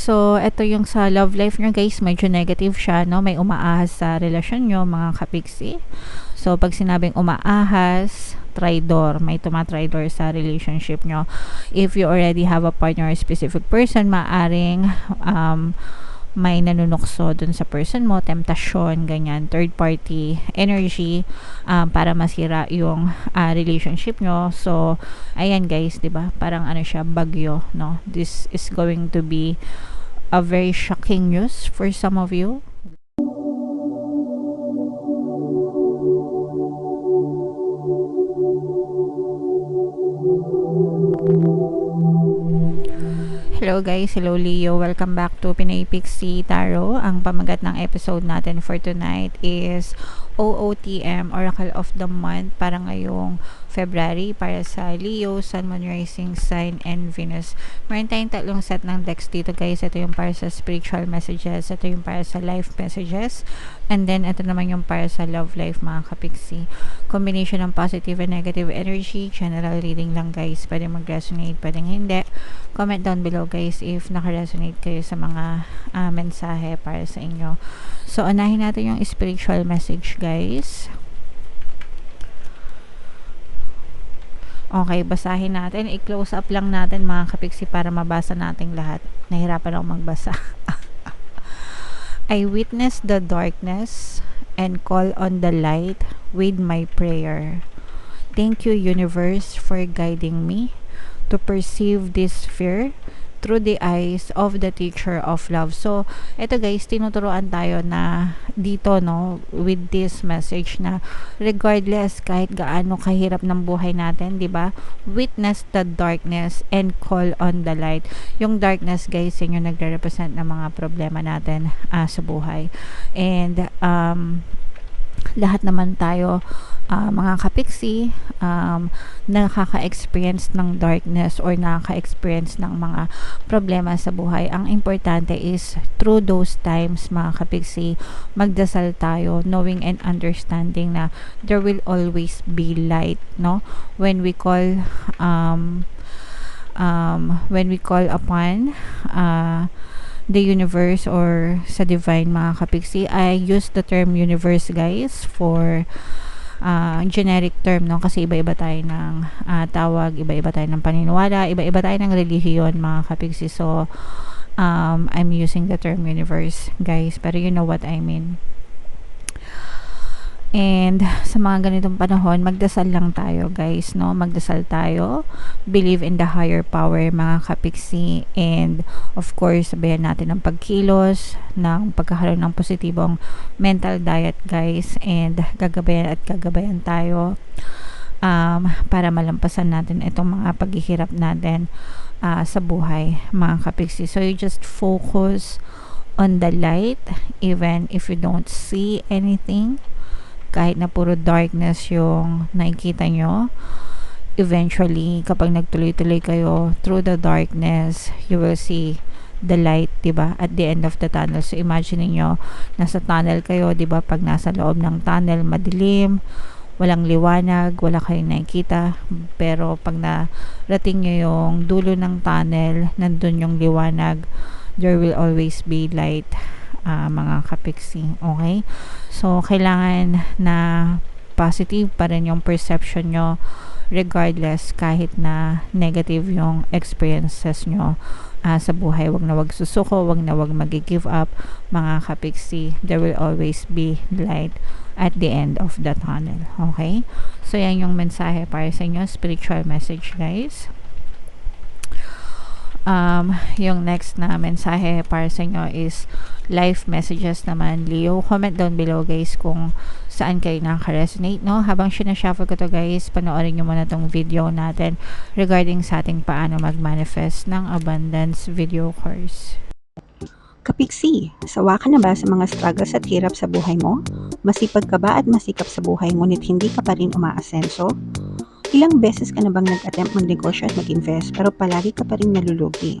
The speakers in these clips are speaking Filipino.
So, ito yung sa love life nyo guys, medyo negative siya, no? May umaahas sa relasyon nyo, mga kapiksi. So, pag sinabing umaahas, traidor, may tumatraidor sa relationship nyo. If you already have a partner or specific person, maaring may nanunukso dun sa person mo, temptasyon, ganyan, third party energy para masira yung relationship nyo. So, ayan guys, 'di ba? Parang ano siya, bagyo, no? This is going to be a very shocking news for some of you. Hello guys, hello Leo. Welcome back to Pinay Pixie Tarot. Ang pamagat ng episode natin for tonight is OOTM, Oracle of the Month, para ngayong February, para sa Leo, Sun, Moon, Rising Sign, and Venus. Meron tayong tatlong set ng decks dito guys. Ito yung para sa spiritual messages, ito yung para sa life messages, and then ito naman yung para sa love life, mga kapiksi. Combination ng positive and negative energy. General reading lang guys. Pwede mag-resonate, pwedeng hindi. Comment down below guys if naka-resonate kayo sa mga mensahe para sa inyo. So, unahin natin yung spiritual message guys. Okay, basahin natin. I-close up lang natin mga kapiksi para mabasa natin lahat. Nahirapan ako magbasa. I witness the darkness and call on the light with my prayer. Thank you, universe, for guiding me to perceive this fear through the eyes of the teacher of love. So, ito guys, tinuturuan tayo na dito, no, with this message na regardless kahit gaano kahirap ng buhay natin, di ba? Witness the darkness and call on the light. Yung darkness guys, yun yung nagre-represent ng mga problema natin sa buhay. And lahat naman tayo mga kapiksi nakaka-experience ng darkness or nakaka-experience ng mga problema sa buhay. Ang importante is through those times mga kapiksi, magdasal tayo knowing and understanding na there will always be light, no? When we call upon the universe or sa divine, mga kapiksi. I use the term universe guys for generic term, no? Kasi iba-iba tayo ng tawag, iba-iba tayo ng paniniwala, iba-iba tayo ng relihiyon, mga kapiksi. So I'm using the term universe guys, pero you know what I mean. And sa mga ganitong panahon, magdasal lang tayo guys, no? Magdasal tayo, believe in the higher power, mga kapiksi, and of course sabayan natin ng pagkilos, ng pagkakaroon ng positibong mental diet guys, and gagabayan tayo para malampasan natin itong mga paghihirap natin sa buhay, mga kapiksi. So you just focus on the light even if you don't see anything. Kahit na puro darkness yung nakikita nyo, eventually kapag nagtuloy-tuloy kayo through the darkness, you will see the light, diba, at the end of the tunnel. So imagine niyo, nasa tunnel kayo, diba, pag nasa loob ng tunnel, madilim, walang liwanag, wala kayong nakikita, pero pag narating nyo yung dulo ng tunnel, nandun yung liwanag, there will always be light, mga kapiksi. Okay? So, kailangan na positive pa rin yung perception nyo regardless kahit na negative yung experiences nyo sa buhay. Wag na wag susuko, wag na wag mag-give up, mga kapiksi. There will always be light at the end of the tunnel. Okay? So, yan yung mensahe para sa inyo. Spiritual message, guys. Yung next na mensahe para sa inyo is life messages naman, Leo. Comment down below guys kung saan kayo nakaka-resonate, no? Habang sinashuffle ko to guys, panoorin nyo muna tong video natin regarding sa ating paano mag-manifest ng abundance video course. Kapiksi, sawa ka na ba sa mga struggles at hirap sa buhay mo? Masipag ka ba at masikap sa buhay ngunit hindi ka pa rin umaasenso? Ilang beses ka na bang nag-attempt magnegosyo at mag-invest pero palagi ka pa rin nalulugi?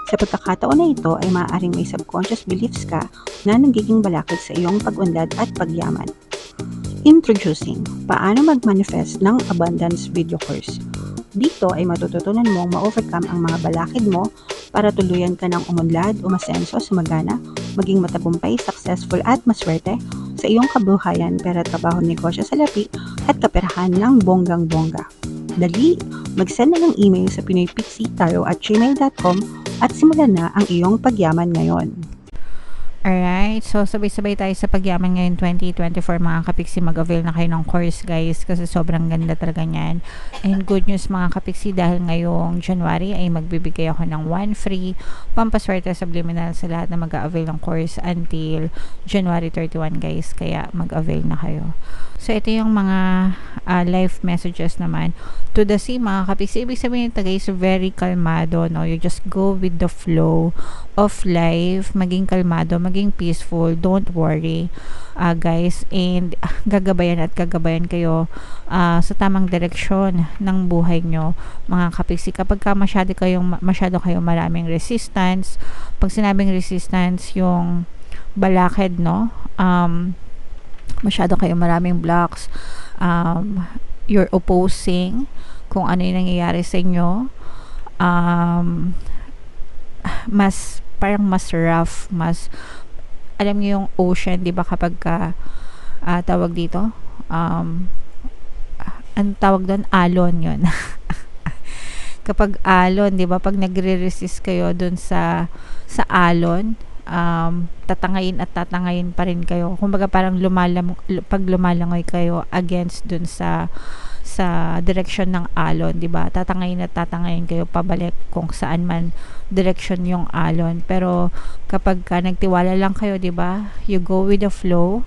Sa pagkakataon na ito ay maaaring may subconscious beliefs ka na nagiging balakid sa iyong pag-unlad at pagyaman. Introducing, paano mag-manifest ng abundance video course. Dito ay matututunan mong ma-overcome ang mga balakid mo para tuluyan ka ng umunlad, umasenso, sumagana, maging matagumpay, successful at maswerte sa iyong kabuhayan, pera, trabaho, negosyo, salapi at kaperahan ng bonggang-bongga. Dali, mag-send na ng email sa pinoypixitaro@gmail.com at simulan na ang iyong pagyaman ngayon. Alright, so sabay-sabay tayo sa pagyaman ngayon 2024 mga kapiksi. Mag-avail na kayo ng course guys kasi sobrang ganda talaga niyan. And good news mga kapiksi, dahil ngayong January ay magbibigay ako ng 1 free pampaswerte subliminal sa lahat na mag-avail ng course until January 31 guys, kaya mag-avail na kayo. So ito yung mga live messages naman. To the sea mga kapiksi, ibig sabihin ito guys, very kalmado, no? You just go with the flow of life, maging kalmado, maging peaceful, don't worry guys, and gagabayan kayo sa tamang direksyon ng buhay nyo mga kapiksi. Kapag masyado kayong maraming resistance, pag sinabing resistance, yung balakid, no? Masyado kayong maraming blocks, you're opposing kung ano yung nangyayari sa inyo, parang mas rough, alam niyo yung ocean, di ba, kapag tawag dito, ang tawag doon, alon yun. Kapag alon, di ba, pag nagre-resist kayo doon sa alon, tatangayin pa rin kayo. Kumbaga parang pag lumalangoy kayo against dun sa direction ng alon, 'di ba? Tatangayin kayo pabalik kung saan man direction yung alon. Pero kapag nagtiwala lang kayo, 'di ba? You go with the flow.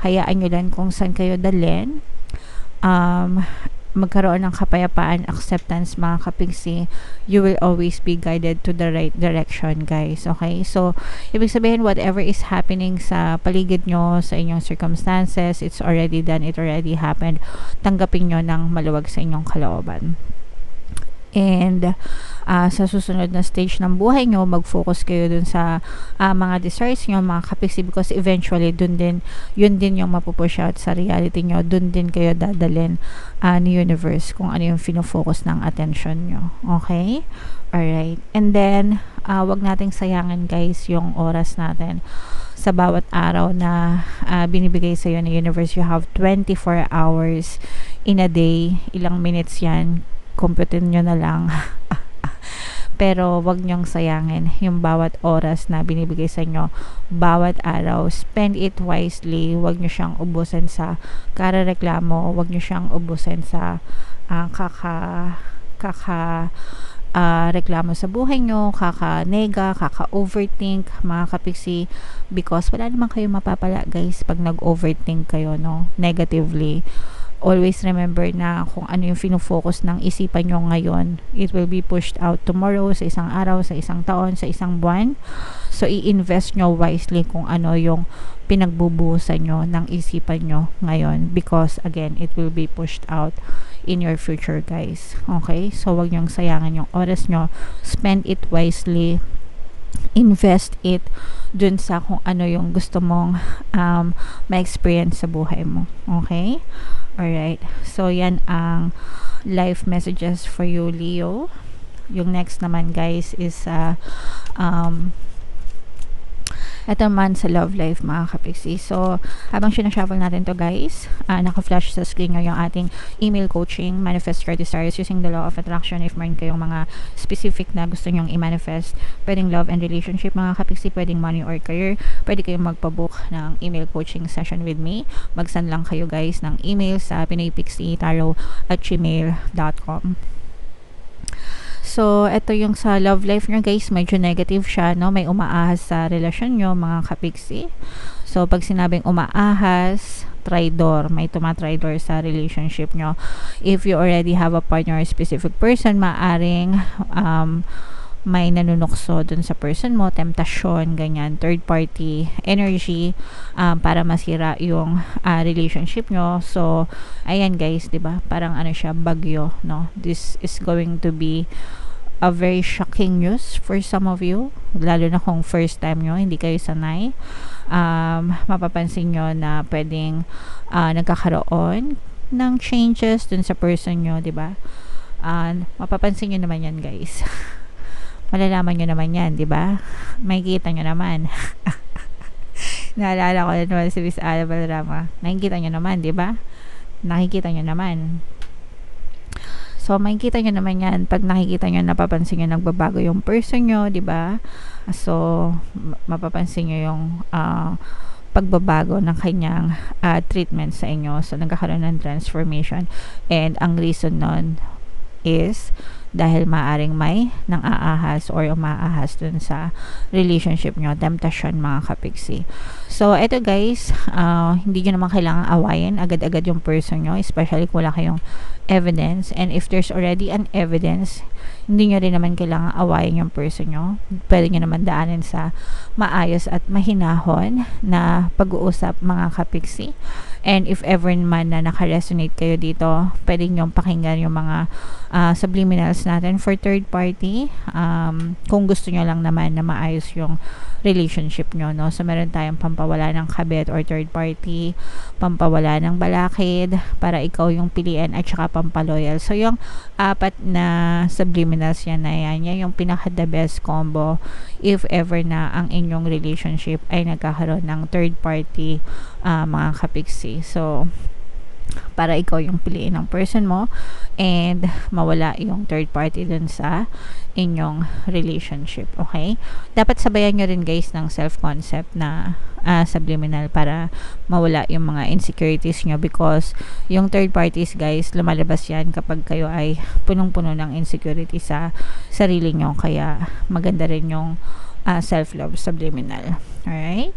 Hayaan niyo lang kung saan kayo dalhin. Magkaroon ng kapayapaan, acceptance mga kapigsi. You will always be guided to the right direction guys, okay? So ibig sabihin, whatever is happening sa paligid nyo, sa inyong circumstances, it's already done, it already happened. Tanggapin nyo ng maluwag sa inyong kalooban. And sa susunod na stage ng buhay nyo, mag-focus kayo dun sa mga desires nyo mga kapiksi, because eventually yun din yung mapupush out sa reality nyo. Dun din kayo dadalhin ni universe kung ano yung fino-focus ng attention nyo, okay? Alright, and then wag nating sayangan guys yung oras natin sa bawat araw na binibigay sa iyo ng universe. You have 24 hours in a day. Ilang minutes yan, computin nyo na lang. Pero wag nyong sayangin yung bawat oras na binibigay sa inyo, bawat araw. Spend it wisely. Wag nyo siyang ubusin sa karareklamo, wag nyo siyang ubusin sa reklamo sa buhay nyo, kaka-nega, kaka-overthink mga kapiksi, because wala naman kayo mapapala guys pag nag-overthink kayo, no, negatively. Always remember na kung ano yung fino-focus ng isipan nyo ngayon, it will be pushed out tomorrow, sa isang araw, sa isang taon, sa isang buwan. So i-invest nyo wisely kung ano yung pinagbubuhusan nyo ng isipan nyo ngayon, because again, it will be pushed out in your future guys, okay? So wag nyong sayangan yung oras nyo. Spend it wisely, invest it dun sa kung ano yung gusto mong ma-experience sa buhay mo, okay? Alright, so yan ang life messages for you, Leo. Yung next naman guys is ito naman sa love life mga kapiksi. So habang sinashuffle natin to guys, naka-flash sa screen nyo yung ating email coaching, manifest your desires using the law of attraction. If meron kayong mga specific na gusto nyong i-manifest, pwedeng love and relationship mga kapiksi, pwedeng money or career, pwede kayong magpabook ng email coaching session with me. Mag-send lang kayo guys ng email sa pinoypixitaro@gmail.com. So, ito yung sa love life nyo guys, medyo negative siya, no? May umaahas sa relasyon nyo mga kapiksi. So, pag sinabing umaahas, traidor, may tumatraidor sa relationship nyo. If you already have a partner or specific person, maaring may nanunukso dun sa person mo, temptasyon, ganyan, third party energy para masira yung relationship nyo. So, ayan guys, 'di ba? Parang ano siya, bagyo, no? This is going to be a very shocking news for some of you, lalo na kung first time nyo, hindi kayo sanay. Mapapansin nyo na pwedeng nagkakaroon ng changes dun sa person nyo, 'di ba? Mapapansin nyo naman yan guys. Malalaman nyo naman yan, di ba? Makikita nyo naman. Naalala ko naman si Miss Ala Valderrama. Nakikita nyo naman, di ba? Nakikita nyo naman. So, makikita nyo naman yan. Pag nakikita nyo, napapansin nyo, nagbabago yung person nyo, di ba? So, mapapansin nyo yung pagbabago ng kanyang treatment sa inyo. So, nagkakaroon ng transformation. And ang reason nun is dahil maaring may nang aahas or umaahas dun sa relationship nyo, temptation mga kapiksi. So, eto guys, hindi nyo naman kailangan awayin agad-agad yung person nyo, especially kung wala kayong evidence. And if there's already an evidence, hindi nyo rin naman kailangan awayin yung person nyo. Pwede nyo naman daanin sa maayos at mahinahon na pag-uusap mga kapiksi. And if ever man na naka-resonate kayo dito, pwede nyo pakinggan yung mga subliminals natin for third party. Kung gusto nyo lang naman na maayos yung relationship nyo, no? So, meron tayong pampawala ng kabit or third party, pampawala ng balakid, para ikaw yung piliin, at saka pampaloyal. So, yung apat na subliminals yan na yan yung pinaka-the best combo if ever na ang inyong relationship ay nagkakaroon ng third party mga kapiksi. So, para ikaw yung piliin ng person mo and mawala yung third party dun sa inyong relationship. Okay? Dapat sabayan nyo rin guys ng self-concept na subliminal para mawala yung mga insecurities nyo, because yung third parties guys, lumalabas yan kapag kayo ay punong-puno ng insecurity sa sarili nyo. Kaya maganda rin yung self-love subliminal. Alright?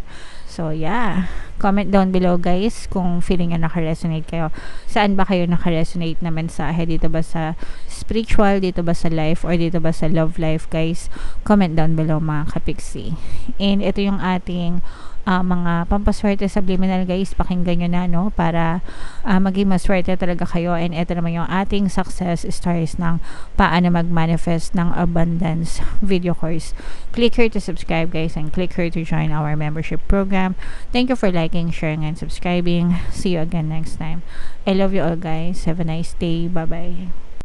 So, yeah. Comment down below, guys, kung feeling nyo naka-resonate kayo. Saan ba kayo naka-resonate na mensahe? Dito ba sa spiritual? Dito ba sa life? Or dito ba sa love life, guys? Comment down below, mga kapiksi. And ito yung ating mga pampaswerte subliminal, guys. Pakinggan nyo na, no? Para maging maswerte talaga kayo. And ito naman yung ating success stories ng paano mag-manifest ng abundance video course. Click here to subscribe, guys, and click here to join our membership program. Thank you for liking, sharing, and subscribing. See you again next time. I love you all, guys. Have a nice day. Bye-bye.